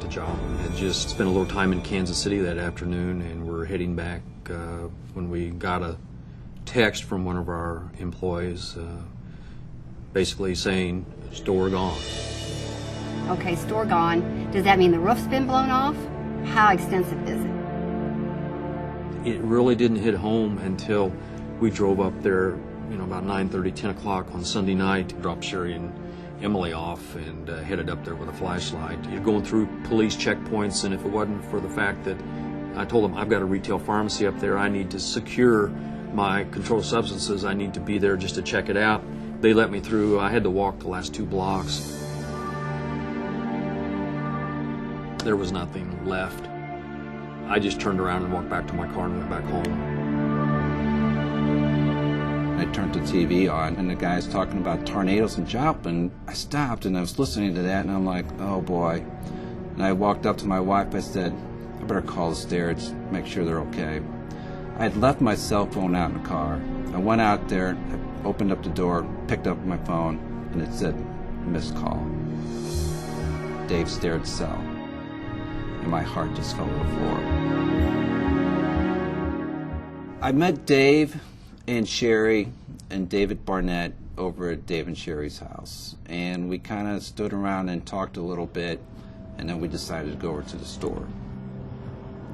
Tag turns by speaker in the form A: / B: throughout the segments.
A: Joplin. Had just spent a little time in Kansas City that afternoon, and we're heading back when we got a text from one of our employees basically saying, "Store gone."
B: Okay, store gone. Does that mean the roof's been blown off? How extensive is it?
A: It really didn't hit home until we drove up there, about 9:30, 10 o'clock on Sunday night, dropped Sherry and Emily off and headed up there with a flashlight. You're going through police checkpoints, and if it wasn't for the fact that I told them I've got a retail pharmacy up there, I need to secure my controlled substances, I need to be there just to check it out, they let me through. I had to walk the last 2 blocks. There was nothing left. I just turned around and walked back to my car and went back home.
C: I turned the TV on, and the guy's talking about tornadoes in Joplin. I stopped, and I was listening to that, and I'm like, oh boy. And I walked up to my wife. I said, I better call the stairs, make sure they're okay. I had left my cell phone out in the car. I went out there, I opened up the door, picked up my phone, and it said, missed call. Dave Staird's cell. And my heart just fell to the floor. I met Dave and Sherry and David Barnett over at Dave and Sherry's house. And we kind of stood around and talked a little bit, and then we decided to go over to the store.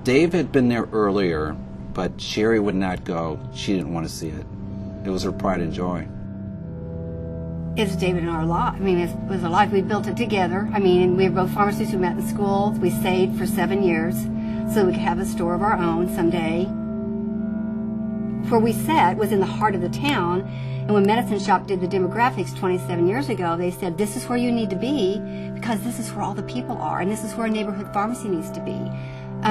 C: Dave had been there earlier, but Sherry would not go. She didn't want to see it. It was her pride and joy.
B: It's David and our life. I mean, it was a life. We built it together. I mean, we were both pharmacists. We met in school. We saved for 7 years so we could have a store of our own someday. Where we sat was in the heart of the town, and when Medicine Shop did the demographics 27 years ago, they said, this is where you need to be because this is where all the people are, and this is where a neighborhood pharmacy needs to be,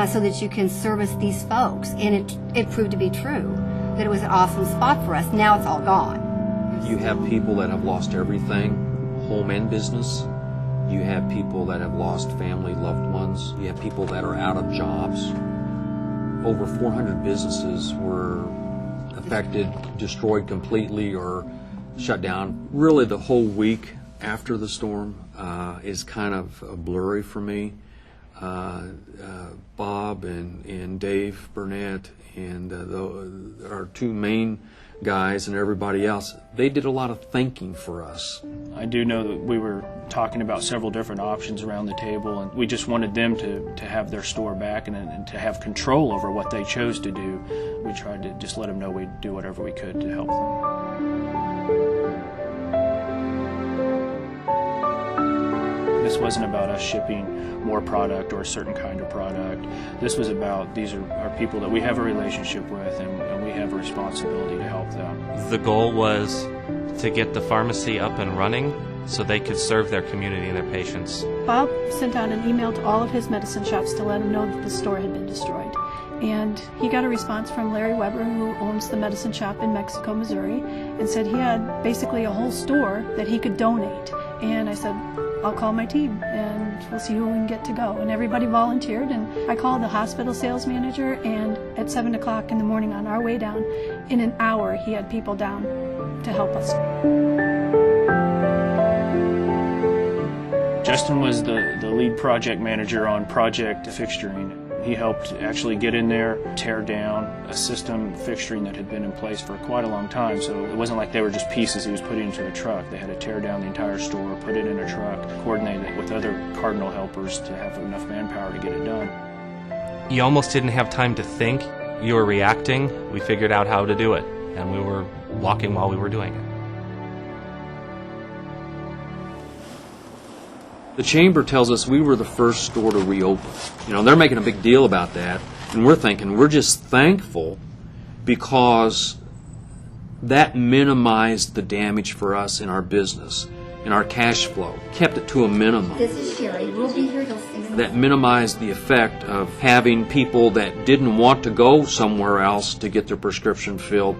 B: so that you can service these folks. And it proved to be true, that it was an awesome spot for us. Now it's all gone.
A: You have people that have lost everything, home and business. You have people that have lost family, loved ones. You have people that are out of jobs. Over 400 businesses were affected, destroyed completely, or shut down. Really, the whole week after the storm is kind of blurry for me. Bob and Dave Burnett and our 2 main guys and everybody else, they did a lot of thinking for us.
D: I do know that we were talking about several different options around the table, and we just wanted them to have their store back and to have control over what they chose to do. We tried to just let them know we'd do whatever we could to help them. This wasn't about us shipping more product or a certain kind of product. This was about, these are people that we have a relationship with, and we have a responsibility to help them.
E: The goal was to get the pharmacy up and running so they could serve their community and their patients.
F: Bob sent out an email to all of his medicine shops to let them know that the store had been destroyed. And he got a response from Larry Weber, who owns the medicine shop in Mexico, Missouri, and said he had basically a whole store that he could donate. And I said, I'll call my team and we'll see who we can get to go. And everybody volunteered, and I called the hospital sales manager, and at 7 o'clock in the morning on our way down, in an hour he had people down to help us.
D: Justin was the lead project manager on project fixturing. He helped actually get in there, tear down a system fixturing that had been in place for quite a long time. So it wasn't like they were just pieces he was putting into a truck. They had to tear down the entire store, put it in a truck, coordinate it with other Cardinal helpers to have enough manpower to get it done.
E: You almost didn't have time to think. You were reacting. We figured out how to do it, and we were walking while we were doing it.
A: The chamber tells us we were the first store to reopen. They're making a big deal about that, and we're thinking we're just thankful because that minimized the damage for us in our business, in our cash flow, kept it to a minimum.
B: This is Sherry. We'll be here till 6.
A: That minimized the effect of having people that didn't want to go somewhere else to get their prescription filled,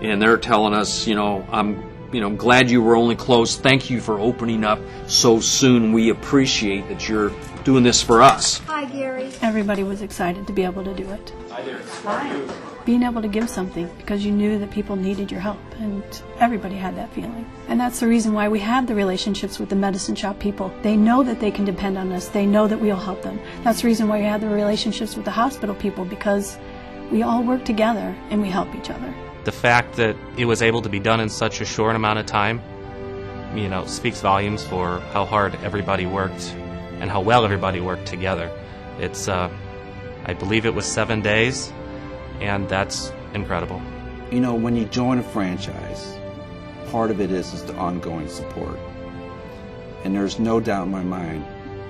A: and they're telling us, I'm glad you were only closed. Thank you for opening up so soon. We appreciate that you're doing this for us.
B: Hi, Gary.
F: Everybody was excited to be able to do it. Being able to give something because you knew that people needed your help, and everybody had that feeling. And that's the reason why we have the relationships with the medicine shop people. They know that they can depend on us. They know that we'll help them. That's the reason why we have the relationships with the hospital people, because we all work together and we help each other.
E: The fact that it was able to be done in such a short amount of time, you know, speaks volumes for how hard everybody worked and how well everybody worked together. It's, I believe it was 7 days, and that's incredible.
C: You know, when you join a franchise, part of it is the ongoing support. And there's no doubt in my mind,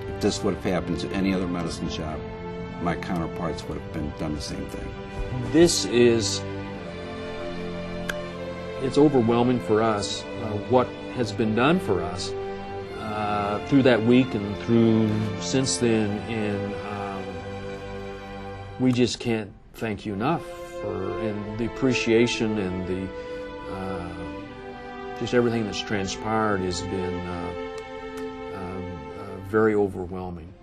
C: if this would have happened to any other medicine shop, my counterparts would have done the same thing.
A: This is, it's overwhelming for us, what has been done for us through that week and through since then, and we just can't thank you enough for and the appreciation and the just everything that's transpired has been very overwhelming.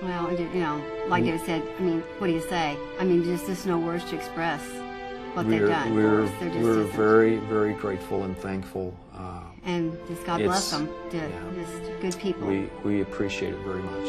B: Well, you know, like David said, I mean, what do you say? I mean, there's no words to express what they've done.
A: We're very, very grateful and thankful.
B: And just God bless them. Just good people.
A: We appreciate it very much.